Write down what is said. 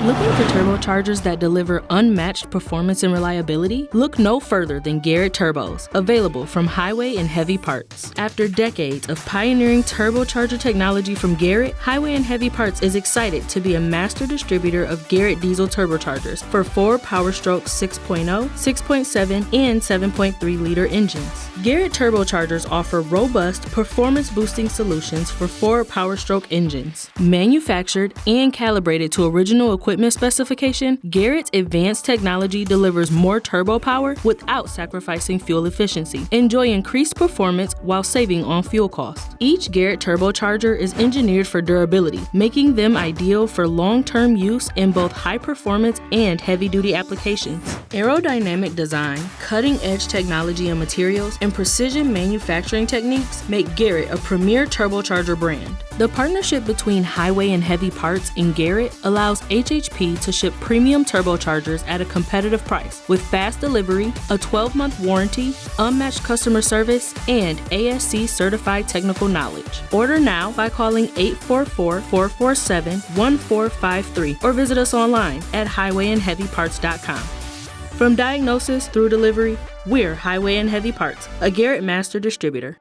Looking for turbochargers that deliver unmatched performance and reliability? Look no further than Garrett Turbos, available from Highway and Heavy Parts. After decades of pioneering turbocharger technology from Garrett, Highway and Heavy Parts is excited to be a master distributor of Garrett diesel turbochargers for Ford Powerstroke 6.0, 6.7, and 7.3-liter engines. Garrett turbochargers offer robust, performance-boosting solutions for Ford Powerstroke engines. Manufactured and calibrated to original equipment specification, Garrett's advanced technology delivers more turbo power without sacrificing fuel efficiency. Enjoy increased performance while saving on fuel costs. Each Garrett turbocharger is engineered for durability, making them ideal for long-term use in both high-performance and heavy-duty applications. Aerodynamic design, cutting-edge technology and materials, and precision manufacturing techniques make Garrett a premier turbocharger brand. The partnership between Highway and Heavy Parts and Garrett allows HHP to ship premium turbochargers at a competitive price with fast delivery, a 12-month warranty, unmatched customer service, and ASC certified technical knowledge. Order now by calling 844-447-1453 or visit us online at highwayandheavyparts.com. From diagnosis through delivery, we're Highway and Heavy Parts, a Garrett master distributor.